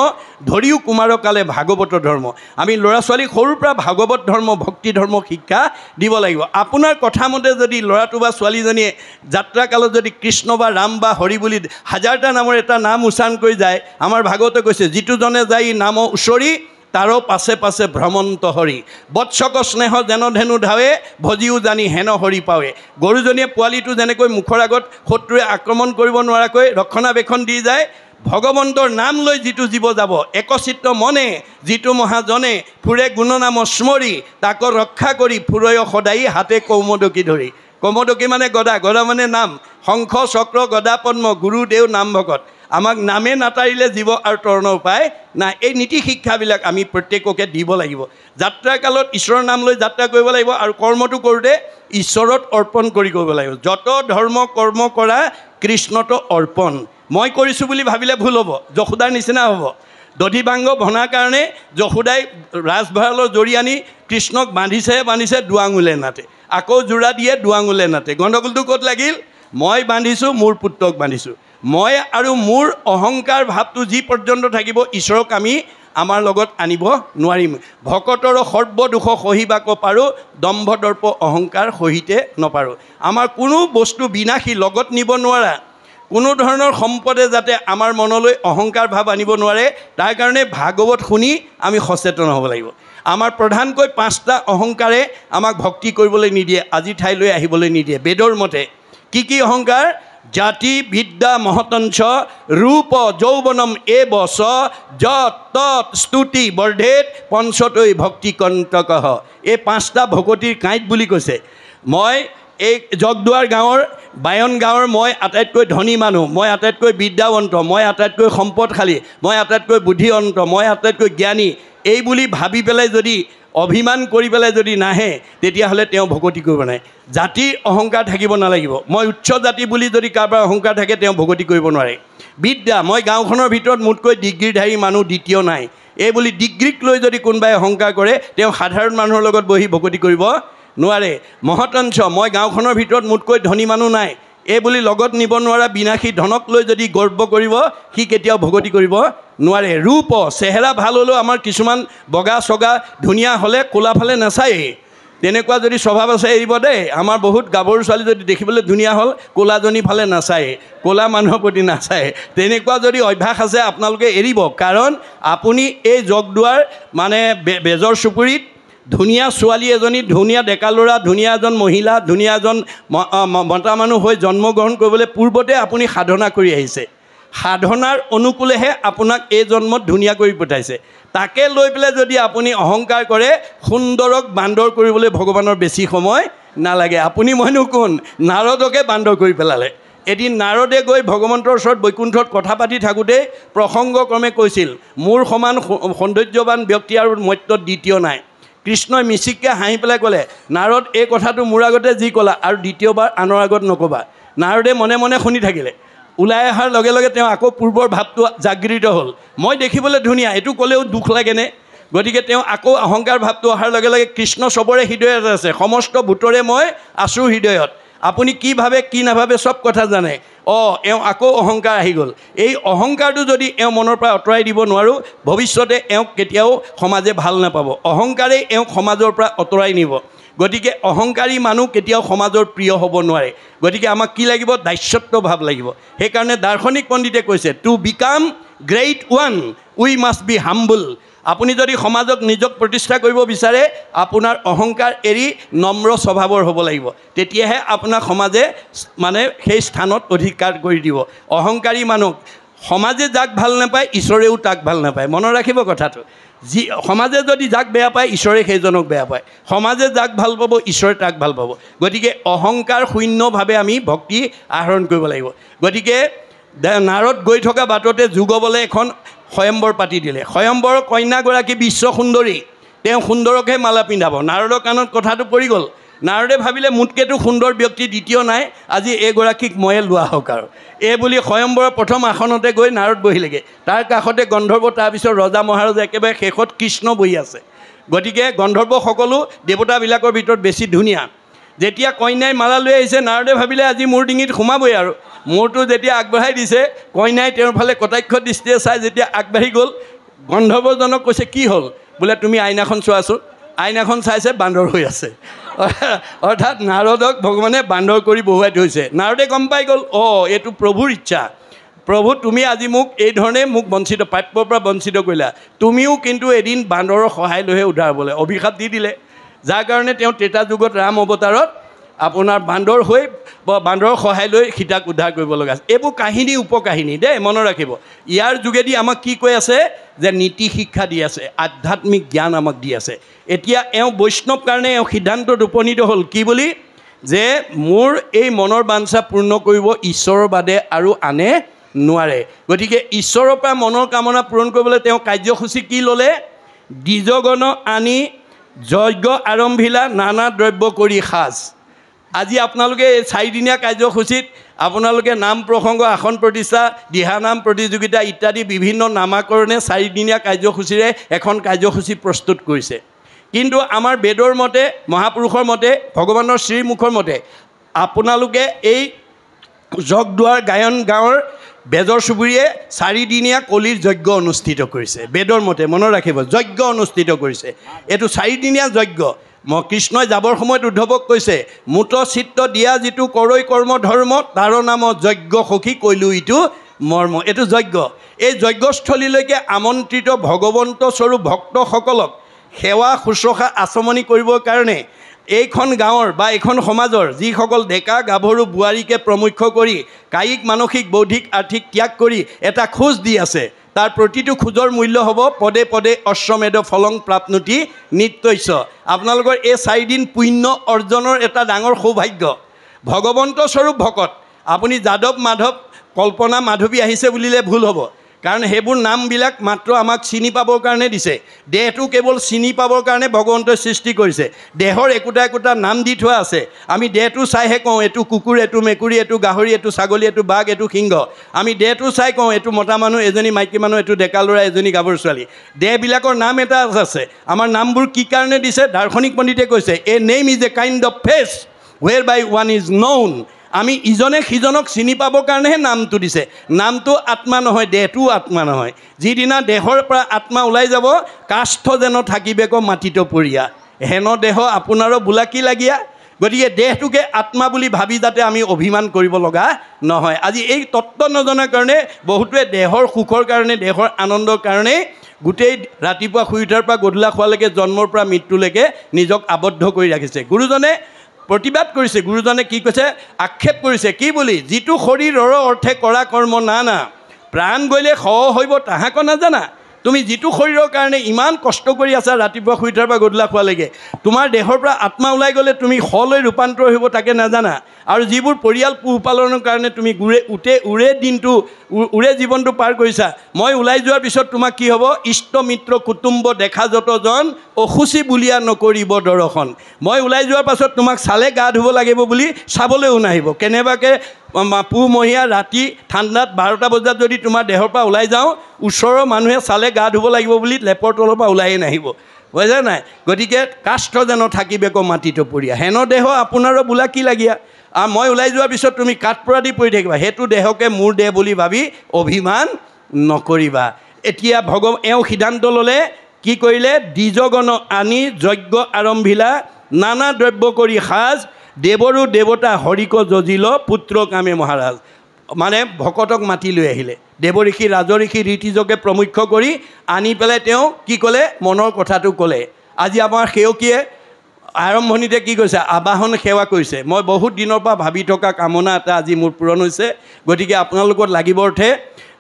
ধৰিও কুমাৰ কালে ভাগৱত ধৰ্ম। আমি ল'ৰা ছোৱালীক সৰুৰ পৰা ভাগৱত ধৰ্ম, ভক্তি ধৰ্ম শিক্ষা দিব লাগিব। আপোনাৰ কথামতে যদি ল'ৰাটো বা ছোৱালীজনীয়ে যাত্ৰাকালত যদি কৃষ্ণ বা ৰাম বা হৰি বুলি হাজাৰটা নামৰ এটা নাম উচ্চাৰণ কৰি যায়, আমাৰ ভাগৱতে কৈছে, যিটো জনে যায় নাম উচৰি তাৰো পাছে পাছে ভ্ৰমন্ত হৰি। বৎসক স্নেহ যেন ধেনু ধাৱে, ভজিও জানি হেন হৰি পাৱে। গৰুজনীয়ে পোৱালিটো যেনেকৈ মুখৰ আগত শত্ৰুৱে আক্ৰমণ কৰিব নোৱাৰাকৈ ৰক্ষণাবেক্ষণ দি যায়, ভগৱন্তৰ নাম লৈ যিটো জীৱ যাব, একচিত্ৰ মনে যিটো মহাজনে, ফুৰে গুণনাম স্মৰি তাক ৰক্ষা কৰি, ফুৰয় সদায় হাতে কৌমদকী ধৰি। কৌমদকী মানে গদা, গদা মানে নাম। শংখ চক্ৰ গদা পদ্ম, গুৰুদেৱ নাম ভকত। আমাক নামে নাতাৰিলে জীৱ আৰু তৰণৰ উপায় নাই। এই নীতি শিক্ষাবিলাক আমি প্ৰত্যেককে দিব লাগিব। যাত্ৰা কালত ঈশ্বৰৰ নাম লৈ যাত্ৰা কৰিব লাগিব, আৰু কৰ্মটো কৰোঁতে ঈশ্বৰত অৰ্পণ কৰিব লাগিব। যত ধৰ্ম কৰ্ম কৰা কৃষ্ণত অৰ্পণ। মই কৰিছোঁ বুলি ভাবিলে ভুল হ'ব, যশোদাৰ নিচিনা হ'ব। দধিবাংগ ভনাৰ কাৰণে যশোদাই ৰাজভঁৰালৰ জৰি আনি কৃষ্ণক বান্ধিছে দুৱাঙুলে নাতে, আকৌ যোৰা দিয়ে দুৱাঙুলে নাতে। গণ্ডগোলটো ক'ত লাগিল? মই বান্ধিছোঁ, মোৰ পুত্ৰক বান্ধিছোঁ। মই আৰু মোৰ অহংকাৰ ভাৱটো যি পৰ্যন্ত থাকিব, ঈশ্বৰক আমি আমাৰ লগত আনিব নোৱাৰিম। ভকতৰ সৰ্বদোষ সহিবাক পাৰোঁ, দম্ভ দৰ্প অহংকাৰ সহিতে নপাৰোঁ। আমাৰ কোনো বস্তু বিনাশী, লগত নিব নোৱাৰা কোনো ধৰণৰ সম্পদে যাতে আমাৰ মনলৈ অহংকাৰ ভাৱ আনিব নোৱাৰে, তাৰ কাৰণে ভাগৱত শুনি আমি সচেতন হ'ব লাগিব। আমাৰ প্ৰধানকৈ 5টা অহংকাৰে আমাক ভক্তি কৰিবলৈ নিদিয়ে, আজি ঠাইলৈ আহিবলৈ নিদিয়ে। বেদৰ মতে কি কি অহংকাৰ? জাতি বিদ্যা মহতঞ্চ, ৰূপ যৌৱনম এব চ, যত তৎ স্তুতি বৰ্ধেত, পঞ্চতৈ ভক্তি কণ্টকঃ। এই 5টা ভকতিৰ কাঁইট বুলি কৈছে। মই এই জগদুৱাৰ গাঁৱৰ বায়ন গাঁৱৰ মই আটাইতকৈ ধনী মানুহ, মই আটাইতকৈ বিদ্যাৱন্ত, মই আটাইতকৈ সম্পদশালী, মই আটাইতকৈ বুদ্ধিৱন্ত, মই আটাইতকৈ জ্ঞানী, এই বুলি ভাবি পেলাই যদি অভিমান কৰি পেলাই যদি নাহে, তেতিয়াহ'লে তেওঁ ভকতি কৰিব নাই। জাতিৰ অহংকাৰ থাকিব নালাগিব। মই উচ্চ জাতি বুলি যদি কাৰোবাৰ অহংকাৰ থাকে, তেওঁ ভকতি কৰিব নোৱাৰে। বিদ্যা, মই গাঁওখনৰ ভিতৰত মোতকৈ ডিগ্ৰীধাৰী মানুহ দ্বিতীয় নাই, এই বুলি ডিগ্ৰীক লৈ যদি কোনোবাই অহংকাৰ কৰে, তেওঁ সাধাৰণ মানুহৰ লগত বহি ভকতি কৰিব নোৱাৰে। মহতঞ্চ, মই গাঁওখনৰ ভিতৰত মোতকৈ ধনী মানুহ নাই, এই বুলি লগত নিব নোৱাৰা বিনাশী ধনক লৈ যদি গৰ্ব কৰিব, সি কেতিয়াও ভকতি কৰিব নোৱাৰে। ৰূপ, চেহেৰা ভাল হ'লেও আমাৰ কিছুমান বগা চগা ধুনীয়া হ'লে ক'লা ফালে নাচায়েই। তেনেকুৱা যদি স্বভাৱ আছে এৰিব দেই। আমাৰ বহুত গাভৰু ছোৱালী যদি দেখিবলৈ ধুনীয়া হ'ল, ক'লাজনী ফালে নাচায়ে, ক'লা মানুহৰ প্ৰতি নাচায়। তেনেকুৱা যদি অভ্যাস আছে আপোনালোকে এৰিব। কাৰণ আপুনি এই জগদুৱাৰ মানে বেজৰ চুবুৰীত ধুনীয়া ছোৱালী এজনী, ধুনীয়া ডেকা ল'ৰা, ধুনীয়া এজন মহিলা, ধুনীয়া এজন মতা মানুহ হৈ জন্মগ্ৰহণ কৰিবলৈ পূৰ্বতে আপুনি সাধনা কৰি আহিছে। সাধনাৰ অনুকূলেহে আপোনাক এই জন্মত ধুনীয়া কৰি পঠাইছে। তাকে লৈ পেলাই যদি আপুনি অহংকাৰ কৰে, সুন্দৰক বান্দৰ কৰিবলৈ ভগৱানৰ বেছি সময় নালাগে। আপুনি মইনো কোন? নাৰদকে বান্দৰ কৰি পেলালে। এদিন নাৰদে গৈ ভগৱন্তৰ ওচৰত বৈকুণ্ঠত কথা পাতি থাকোঁতেই প্ৰসংগক্ৰমে কৈছিল, মোৰ সমান সৌন্দৰ্যৱান ব্যক্তি আৰু মৰ্ত্যত দ্বিতীয় নাই। কৃষ্ণই মিচিককৈ হাঁহি পেলাই ক'লে, নাৰদ, এই কথাটো মোৰ আগতে যি ক'লা আৰু দ্বিতীয়বাৰ আনৰ আগত নক'বা। নাৰদে মনে মনে শুনি থাকিলে। ওলাই অহাৰ লগে লগে তেওঁ আকৌ পূৰ্বৰ ভাৱটো জাগৃত হ'ল। মই দেখিবলৈ ধুনীয়া, এইটো ক'লেও দুখ লাগেনে? গতিকে তেওঁ আকৌ অহংকাৰ ভাৱটো অহাৰ লগে লগে কৃষ্ণ চবৰে হৃদয়ত আছে, সমস্ত ভূতৰে মই আছোঁ হৃদয়ত, আপুনি কি ভাবে কি নাভাবে চব কথা জানে। এওঁ আকৌ অহংকাৰ আহি গ'ল। এই অহংকাৰটো যদি এওঁ মনৰ পৰা আঁতৰাই দিব নোৱাৰোঁ, ভৱিষ্যতে এওঁক কেতিয়াও সমাজে ভাল নাপাব। অহংকাৰেই এওঁক সমাজৰ পৰা আঁতৰাই নিব। গতিকে অহংকাৰী মানুহ কেতিয়াও সমাজৰ প্ৰিয় হ'ব নোৱাৰে। গতিকে আমাক কি লাগিব? দাস্যত্ব ভাৱ লাগিব। সেইকাৰণে দাৰ্শনিক পণ্ডিতে কৈছে, to become great one we must be humble. আপুনি যদি সমাজক নিজক প্ৰতিষ্ঠা কৰিব বিচাৰে, আপোনাৰ অহংকাৰ এৰি নম্ৰ স্বভাৱৰ হ'ব লাগিব, তেতিয়াহে আপোনাক সমাজে মানে সেই স্থানত অধিকাৰ কৰি দিব। অহংকাৰী মানুহ সমাজে যাক ভাল নাপায়, ঈশ্বৰেও তাক ভাল নাপায়। মনত ৰাখিব কথাটো। সমাজে যদি যাক বেয়া পায়, ঈশ্বৰে সেইজনক বেয়া পায়। সমাজে যাক ভাল পাব, ঈশ্বৰে তাক ভাল পাব। গতিকে অহংকাৰ শূন্যভাৱে আমি ভক্তি আহৰণ কৰিব লাগিব। গতিকে নাৰদ গৈ থকা বাটতে যুগবলে এখন স্বয়ম্বৰ পাতি দিলে। স্বয়ম্বৰৰ কন্যাগৰাকী বিশ্ব সুন্দৰী, তেওঁ সুন্দৰকহে মালা পিন্ধাব। নাৰদৰ কাণত কথাটো পৰি গ'ল। নাৰদে ভাবিলে মোতকৈতো সুন্দৰ ব্যক্তি দ্বিতীয় নাই, আজি এইগৰাকীক ময়ে লোৱা হওক আৰু। এই বুলি স্বয়ম্বৰৰ প্ৰথম আসনতে গৈ নাৰদ বহিলেগৈ। তাৰ কাষতে গন্ধৰ্ব, তাৰপিছত ৰজা মহাৰজ, একেবাৰে শেষত কৃষ্ণ বহি আছে। গতিকে গন্ধৰ্ব সকলো দেৱতাবিলাকৰ ভিতৰত বেছি ধুনীয়া। যেতিয়া কন্যাই মালা লৈ আহিছে, নাৰদে ভাবিলে আজি মোৰ ডিঙিত সোমাবই আৰু। মূৰটো যেতিয়া আগবঢ়াই দিছে, কন্যাই তেওঁৰ ফালে কটাক্ষ দৃষ্টিৰে চাই যেতিয়া আগবাঢ়ি গ'ল, গন্ধৰ্বজনক কৈছে, কি হ'ল? বোলে তুমি আইনাখন চোৱাচোন। আইনাখন চাইছে, বান্দৰ হৈ আছে। অৰ্থাৎ নাৰদক ভগৱানে বান্দৰ কৰি বহুৱাই থৈছে। নাৰদে গম পাই গ'ল, এইটো প্ৰভুৰ ইচ্ছা। প্ৰভু, তুমি আজি মোক এই ধৰণে মোক বঞ্চিত, প্ৰাপ্যৰ পৰা বঞ্চিত কৰিলা। তুমিও কিন্তু এদিন বান্দৰৰ সহায় লৈহে উদ্ধাৰ হ'বলৈ, অভিশাপ দি দিলে। যাৰ কাৰণে তেওঁ ত্ৰেতা যুগত ৰাম অৱতাৰত আপোনাৰ বান্দৰ হৈ বান্দৰৰ সহায় লৈ সীতাক উদ্ধাৰ কৰিব লগা আছে। এইবোৰ কাহিনী, উপকাহিনী দেই, মনত ৰাখিব। ইয়াৰ যোগেদি আমাক কি কৈ আছে? যে নীতি শিক্ষা দি আছে, আধ্যাত্মিক জ্ঞান আমাক দি আছে। এতিয়া এওঁ বৈষ্ণৱ কাৰণে এওঁ সিদ্ধান্তত উপনীত হ'ল, কি বুলি? যে মোৰ এই মনৰ বাঞ্ছা পূৰ্ণ কৰিব ঈশ্বৰৰ বাদে আৰু আনে নোৱাৰে। গতিকে ঈশ্বৰৰ পৰা মনৰ কামনা পূৰণ কৰিবলৈ তেওঁ কাৰ্যসূচী কি ল'লে? দ্বিজগণ আনি যজ্ঞ আৰম্ভিলা, নানা দ্ৰব্য কৰি সাজ। আজি আপোনালোকে এই 4 দিনীয়া কাৰ্যসূচীত আপোনালোকে নাম প্ৰসংগ, আসন প্ৰতিষ্ঠা, দিহানাম প্ৰতিযোগিতা ইত্যাদি বিভিন্ন নামাকৰণে 4 দিনীয়া কাৰ্যসূচীৰে এখন কাৰ্যসূচী প্ৰস্তুত কৰিছে। কিন্তু আমাৰ বেদৰ মতে, মহাপুৰুষৰ মতে, ভগৱানৰ শ্ৰীমুখৰ মতে আপোনালোকে এই জগদুৱাৰ গায়ন গাঁৱৰ বেজৰ চুবুৰীয়ে 4 দিনীয়া কলিৰ যজ্ঞ অনুষ্ঠিত কৰিছে। বেদৰ মতে, মনত ৰাখিব, যজ্ঞ অনুষ্ঠিত কৰিছে। এইটো 4 দিনীয়া যজ্ঞ। কৃষ্ণই যাবৰ সময়ত উদ্ধৱক কৈছে, মূত চিত্ত দিয়া যিটো কৰৈ কৰ্ম ধৰ্ম, তাৰ নাম যজ্ঞ সখী কৈলো ইটো মৰ্ম। এইটো যজ্ঞ। এই যজ্ঞস্থলীলৈকে আমন্ত্ৰিত ভগৱন্ত স্বৰূপ ভক্তসকলক সেৱা শুশ্ৰূষা আচমনি কৰিবৰ কাৰণে এইখন গাঁৱৰ বা এইখন সমাজৰ যিসকল ডেকা গাভৰু বোৱাৰীকে প্ৰমুখ্য কৰি কায়িক, মানসিক, বৌদ্ধিক, আৰ্থিক ত্যাগ কৰি এটা খোজ দি আছে, তাৰ প্ৰতিটো খোজৰ মূল্য হ'ব পদে পদে অশ্বমেধ ফলং প্ৰাপ্নুতি নিত্যস্য। আপোনালোকৰ এই 4 দিন পুণ্য অৰ্জনৰ এটা ডাঙৰ সৌভাগ্য। ভগৱন্ত স্বৰূপ ভকত, আপুনি যাদৱ, মাধৱ, কল্পনা, মাধৱী আহিছে বুলিলে ভুল হ'ব। কাৰণ সেইবোৰ নামবিলাক মাত্ৰ আমাক চিনি পাবৰ কাৰণে দিছে। দেহটো কেৱল চিনি পাবৰ কাৰণে ভগৱন্তই সৃষ্টি কৰিছে। দেহৰ একোটা একোটা নাম দি থোৱা আছে। আমি দেহটো চাইহে কওঁ এইটো কুকুৰ, এইটো মেকুৰী, এইটো গাহৰি, এইটো ছাগলী, এইটো বাঘ, এইটো সিংহ। আমি দেহটো চাই কওঁ এইটো মতা মানুহ, এজনী মাইকী মানুহ, এইটো ডেকা ল'ৰা, এজনী গাভৰু ছোৱালী। দেহবিলাকৰ নাম এটা আছে। আমাৰ নামবোৰ কি কাৰণে দিছে? দাৰ্শনিক পণ্ডিতে কৈছে, a name is a kind of fetch whereby one is known. আমি ইজনে সিজনক চিনি পাবৰ কাৰণেহে নামটো দিছে। নামটো আত্মা নহয়, দেহটোও আত্মা নহয়। যিদিনা দেহৰ পৰা আত্মা ওলাই যাব, কাষ্ঠ যেন থাকিবেক মাটিত পৰিয়া, হেন দেহ আপোনাৰো বোলাকি লাগিয়া। গতিকে দেহটোকে আত্মা বুলি ভাবি যাতে আমি অভিমান কৰিব লগা নহয়। আজি এই তত্ত্ব নজনাৰ কাৰণে বহুতে দেহৰ সুখৰ কাৰণে, দেহৰ আনন্দৰ কাৰণে গোটেই ৰাতিপুৱা শুই উঠাৰ পৰা গধূলা খোৱালৈকে, জন্মৰ পৰা মৃত্যুলৈকে নিজক আবদ্ধ কৰি ৰাখিছে। গুৰুজনে প্ৰতিবাদ কৰিছে। গুৰুজনে কি কৈছে? আক্ষেপ কৰিছে। কি বুলি? যিটো শৰীৰৰ অৰ্থে কৰা কৰ্ম নানা, প্ৰাণ গ'লে সহ হৈব তাহাক নাজানা। তুমি যিটো শৰীৰৰ কাৰণে ইমান কষ্ট কৰি আছা ৰাতিপুৱা শুই উঠাৰ পৰা গধূলা খোৱালৈকে, তোমাৰ দেহৰ পৰা আত্মা ওলাই গ'লে তুমি শলৈ ৰূপান্তৰ হ'ব তাকে নাজানা। আৰু যিবোৰ পৰিয়াল পোহপালনৰ কাৰণে তুমি উৰে জীৱনটো পাৰ কৰিছা, মই ওলাই যোৱাৰ পিছত তোমাক কি হ'ব? ইষ্ট মিত্ৰ কুটুম্ব দেখা যতজন, অসুচি বুলিয়া নকৰিব দৰ্শন। মই ওলাই যোৱাৰ পাছত তোমাক চালে গা ধুব লাগিব বুলি চাবলৈও নাহিব। কেনেবাকৈ পুহমহীয়া ৰাতি ঠাণ্ডাত 12টা বজাত যদি তোমাৰ দেহৰ পৰা ওলাই যাওঁ ওচৰৰ মানুহে চালে গা ধুব লাগিব বুলি লেপৰ তলৰ পৰা ওলাইয়ে নাহিব বুজা নাই গতিকে কাষ্ঠ যেন থাকিবে ক মাটি টপৰীয়া হেন দেহ আপোনাৰো বোলা কি লাগীয়া মই ওলাই যোৱাৰ পিছত তুমি কাঠপৰা দি পৰি থাকিবা সেইটো দেহকে মোৰ দেহ বুলি ভাবি অভিমান নকৰিবা এতিয়া এওঁ সিদ্ধান্ত ল'লে কি কৰিলে দ্বিজগণ আনি যজ্ঞ আৰম্ভিলা নানা দ্ৰব্য কৰি সাজ দেৱৰো দেৱতা হৰিক যজিল পুত্ৰ কামে মহাৰাজ মানে ভকতক মাতি লৈ আহিলে দেৱঋষি ৰাজঋষি ঋতিজকে প্ৰমুখ্য কৰি আনি পেলাই তেওঁ কি ক'লে মনৰ কথাটো ক'লে আজি আমাৰ সেৱকীয়ে আৰম্ভণিতে কি কৈছে আবাহন সেৱা কৰিছে মই বহুত দিনৰ পৰা ভাবি থকা কামনা এটা আজি মোৰ পূৰণ হৈছে গতিকে আপোনালোকৰ লাগিব অৰ্থে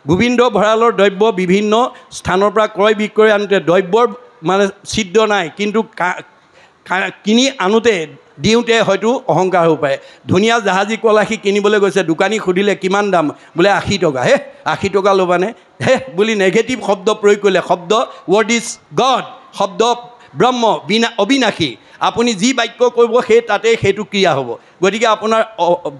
গোবিন্দ ভঁৰালৰ দ্ৰব্য বিভিন্ন স্থানৰ পৰা ক্ৰয় বিক্ৰয় আনোতে দ্ৰব্যৰ মানে ছিদ্ৰ নাই কিন্তু কিনি আনোতে দিওঁতে হয়তো অহংকাৰ হ'ব পাৰে ধুনীয়া জাহাজী কলাশী কিনিবলৈ গৈছে দোকানী সুধিলে কিমান দাম বোলে 80 টকা হে 80 টকা ল'বানে হে বুলি নেগেটিভ শব্দ প্ৰয়োগ কৰিলে শব্দ ৱৰ্ড ইজ গড শব্দ ব্ৰহ্ম অবিনাশী আপুনি যি বাক্য কৰিব সেই তাতে সেইটো ক্ৰিয়া হ'ব গতিকে আপোনাৰ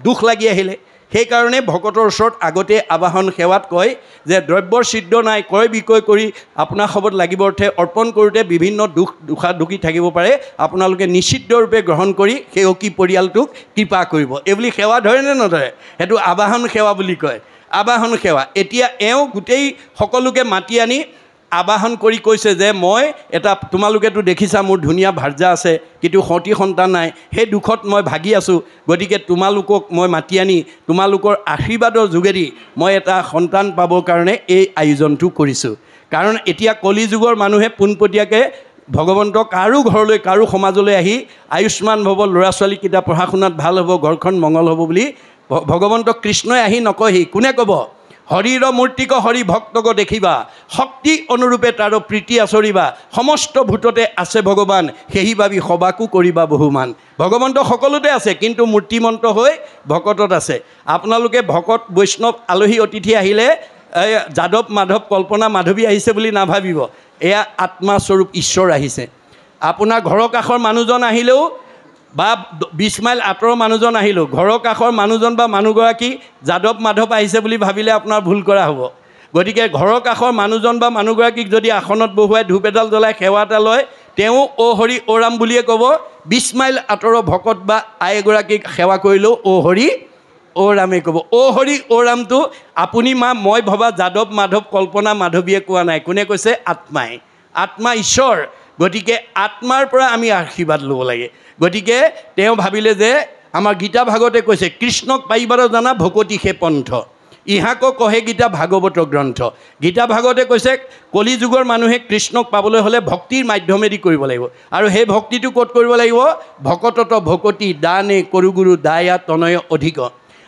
দুখ লাগি আহিলে সেইকাৰণে ভকতৰ ওচৰত আগতে আবাহন সেৱাত কয় যে দ্ৰব্যৰ ছিদ্ৰ নাই ক্ৰয় বিক্ৰয় কৰি আপোনাৰ খবৰত লাগিব অৰ্থে অৰ্পণ কৰোঁতে বিভিন্ন দুখী থাকিব পাৰে আপোনালোকে নিশ্চিতৰূপে গ্ৰহণ কৰি সেৱকী পৰিয়ালটোক কৃপা কৰিব এইবুলি সেৱা ধৰে নে নধৰে সেইটো আবাহন সেৱা বুলি কয় আবাহন সেৱা এতিয়া এওঁ গোটেই সকলোকে মাতি আনি আবাহন কৰি কৈছে যে মই এটা তোমালোকেতো দেখিছা মোৰ ধুনীয়া ভাৰ্যা আছে কিন্তু সতি সন্তান নাই সেই দুখত মই ভাগি আছোঁ গতিকে তোমালোকক মই মাতি আনি তোমালোকৰ আশীৰ্বাদৰ যোগেদি মই এটা সন্তান পাবৰ কাৰণে এই আয়োজনটো কৰিছোঁ কাৰণ এতিয়া কলি যুগৰ মানুহে পোনপটীয়াকৈ ভগৱন্তক কাৰো ঘৰলৈ কাৰো সমাজলৈ আহি আয়ুষ্মান ভৱ ল'ৰা ছোৱালীকেইটা পঢ়া শুনাত ভাল হ'ব ঘৰখন মংগল হ'ব বুলি ভগৱন্তক কৃষ্ণই আহি নকয়হি কোনে ক'ব হৰিৰ মূৰ্তিক হৰি ভক্তক দেখিবা শক্তি অনুৰূপে তাৰ প্ৰীতি আচৰিবা সমস্ত ভূততে আছে ভগৱান সেহি ভাবি সবাকো কৰিবা বহুমান ভগৱন্ত সকলোতে আছে কিন্তু মূৰ্তিমন্ত হৈ ভকতত আছে আপোনালোকে ভকত বৈষ্ণৱ আলহী অতিথি আহিলে যাদৱ মাধৱ কল্পনা মাধৱী আহিছে বুলি নাভাবিব এয়া আত্মাস্বৰূপ ঈশ্বৰ আহিছে আপোনাৰ ঘৰৰ কাষৰ মানুহজন আহিলেও বা 20 মাইল আঁতৰৰ মানুহজন আহিলেও ঘৰৰ কাষৰ মানুহজন বা মানুহগৰাকী যাদৱ মাধৱ আহিছে বুলি ভাবিলে আপোনাৰ ভুল কৰা হ'ব গতিকে ঘৰৰ কাষৰ মানুহজন বা মানুহগৰাকীক যদি আসনত বহুৱাই ধূপ এডাল জ্বলাই সেৱা এটা লয় তেওঁ অ হৰি অ ৰাম বুলিয়ে ক'ব 20 মাইল আঁতৰৰ ভকত বা আই এগৰাকীক সেৱা কৰিলেও অ হৰি অ ৰামে ক'ব অ হৰি অ ৰামটো আপুনি মই ভবা যাদৱ মাধৱ কল্পনা মাধৱীয়ে কোৱা নাই কোনে কৈছে আত্মাই আত্মা ঈশ্বৰ গতিকে আত্মাৰ পৰা আমি আশীৰ্বাদ ল'ব লাগে গতিকে তেওঁ ভাবিলে যে আমাৰ গীতা ভাগৱতে কৈছে কৃষ্ণক পাইবাৰ জানা ভকতি সে পন্থ ইহাক কহে গীতা ভাগৱত গ্ৰন্থ গীতা ভাগৱতে কৈছে কলি যুগৰ মানুহে কৃষ্ণক পাবলৈ হ'লে ভক্তিৰ মাধ্যমেদি কৰিব লাগিব আৰু সেই ভক্তিটো ক'ত কৰিব লাগিব ভকতত ভকতি দানে কৰোগুৰু দায়া তনয় অধিক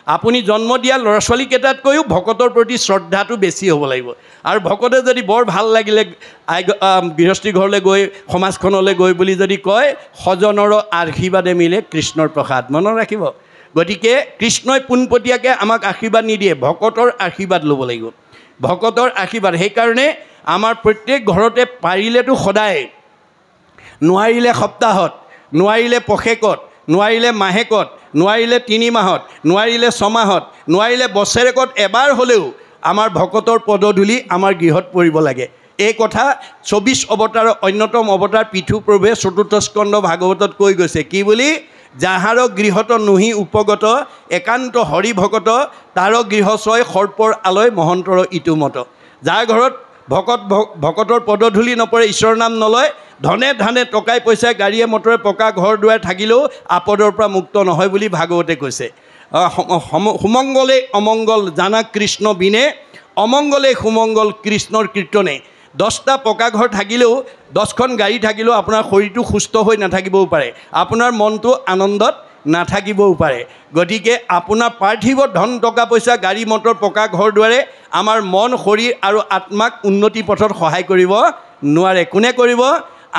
আপুনি জন্ম দিয়া ল'ৰা ছোৱালীকেইটাতকৈও ভকতৰ প্ৰতি শ্ৰদ্ধাটো বেছি হ'ব লাগিব আৰু ভকতে যদি বৰ ভাল লাগিলে গৃহস্থী ঘৰলৈ গৈ সমাজখনলৈ গৈ বুলি যদি কয় সজনৰ আশীৰ্বাদে মিলে কৃষ্ণৰ প্ৰসাদ মনত ৰাখিব গতিকে কৃষ্ণই পোনপটীয়াকৈ আমাক আশীৰ্বাদ নিদিয়ে ভকতৰ আশীৰ্বাদ ল'ব লাগিব ভকতৰ আশীৰ্বাদ সেইকাৰণে আমাৰ প্ৰত্যেক ঘৰতে পাৰিলেতো সদায় নোৱাৰিলে সপ্তাহত নোৱাৰিলে পষেকত নোৱাৰিলে মাহেকত নোৱাৰিলে 3 মাহত নোৱাৰিলে 6 মাহত নোৱাৰিলে বছৰেকত এবাৰ হ'লেও আমাৰ ভকতৰ পদধূলি আমাৰ গৃহত পৰিব লাগে এই কথা 24 অৱতাৰৰ অন্যতম অৱতাৰ পৃথুপ্ৰভুৱে চতুৰ্থ স্কন্ধ ভাগৱতত কৈ গৈছে কি বুলি যাহাৰ গৃহত নুহি উপগত একান্ত হৰি ভকত তাৰ গৃহচয় সৰ্পৰ আলয় মহন্তৰ ইটোমত যাৰ ঘৰত ভকতৰ পদধূলি নপৰে ঈশ্বৰৰ নাম নলয় ধনে ধানে টকাই পইচাই গাড়ীয়ে মটৰে পকা ঘৰ দুৱাৰ থাকিলেও আপদৰ পৰা মুক্ত নহয় বুলি ভাগৱতে কৈছে সুমংগলে অমংগল জানা কৃষ্ণ বিনে অমংগলে সুমংগল কৃষ্ণৰ কীৰ্তনে 10টা পকা ঘৰ থাকিলেও 10খন গাড়ী থাকিলেও আপোনাৰ শৰীৰটো সুস্থ হৈ নাথাকিবও পাৰে আপোনাৰ মনটো আনন্দত নাথাকিবও পাৰে গতিকে আপোনাৰ পাৰ্থিৱ ধন টকা পইচা গাড়ী মটৰ পকা ঘৰ দুৱাৰে আমাৰ মন শৰীৰ আৰু আত্মাক উন্নতি পথত সহায় কৰিব নোৱাৰে কোনে কৰিব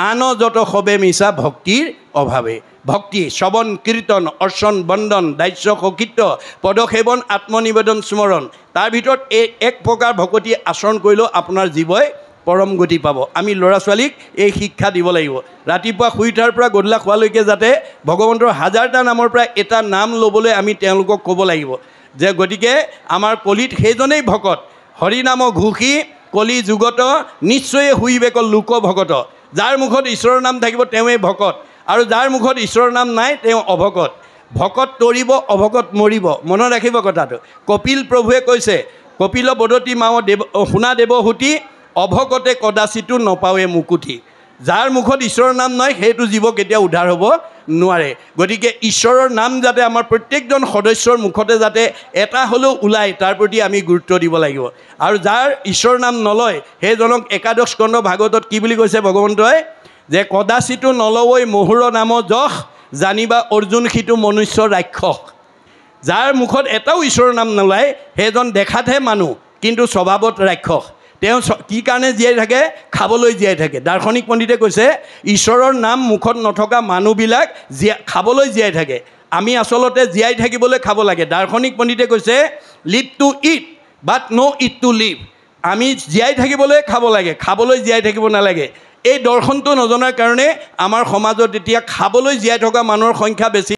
আন যত সবে মিছা ভক্তিৰ অভাৱে ভক্তি শ্ৰৱণ কীৰ্তন অৰ্চন বন্দন দাস্য সকীৰ্ত পদসেৱন আত্মনিবেদন স্মৰণ তাৰ ভিতৰত এক প্ৰকাৰ ভকতি আচৰণ কৰিলেও আপোনাৰ জীৱই পৰম গতি পাব আমি ল'ৰা ছোৱালীক এই শিক্ষা দিব লাগিব ৰাতিপুৱা শুই উঠাৰ পৰা গধূলা খোৱালৈকে যাতে ভগৱন্তৰ হাজাৰটা নামৰ পৰা এটা নাম ল'বলৈ আমি তেওঁলোকক ক'ব লাগিব যে গতিকে আমাৰ কলিত সেইজনেই ভকত হৰিনাম ঘোষী কলি যুগত নিশ্চয়ে হুইবেক লোক ভকত যাৰ মুখত ঈশ্বৰৰ নাম থাকিব তেওঁৱেই ভকত আৰু যাৰ মুখত ঈশ্বৰৰ নাম নাই তেওঁ অভকত ভকত তৰিব অভকত মৰিব মনত ৰাখিব কথাটো কপিল প্ৰভুৱে কৈছে কপিল বদতি মাও দেৱ শুনা দেৱহুতি অভকতে কদাচিতো নপাৱে মুকুঠি যাৰ মুখত ঈশ্বৰৰ নাম নাই সেইটো জীৱ কেতিয়াও উদ্ধাৰ হ'ব নোৱাৰে গতিকে ঈশ্বৰৰ নাম যাতে আমাৰ প্ৰত্যেকজন সদস্যৰ মুখতে যাতে এটা হ'লেও ওলায় তাৰ প্ৰতি আমি গুৰুত্ব দিব লাগিব আৰু যাৰ ঈশ্বৰৰ নাম নলয় সেইজনক একাদশ স্কন্ধ ভাগৱতত কি বুলি কৈছে ভগৱন্তই যে কদাচিতো নলৱৈ মহুৰ নাম যশ জানিবা অৰ্জুন সিটো মনুষ্য ৰাক্ষস যাৰ মুখত এটাও ঈশ্বৰৰ নাম নোলায় সেইজন দেখাতহে মানুহ কিন্তু স্বভাৱত ৰাক্ষস তেওঁ কি কাৰণে জীয়াই থাকে খাবলৈ জীয়াই থাকে দাৰ্শনিক পণ্ডিতে কৈছে ঈশ্বৰৰ নাম মুখত নথকা মানুহবিলাক খাবলৈ জীয়াই থাকে আমি আচলতে জীয়াই থাকিবলৈ খাব লাগে দাৰ্শনিক পণ্ডিতে কৈছে live to eat but not' eat to live আমি জীয়াই থাকিবলৈ খাব লাগে খাবলৈ জীয়াই থাকিব নালাগে এই দৰ্শনটো নজনাৰ কাৰণে আমাৰ সমাজত এতিয়া খাবলৈ জীয়াই থকা মানুহৰ সংখ্যা বেছি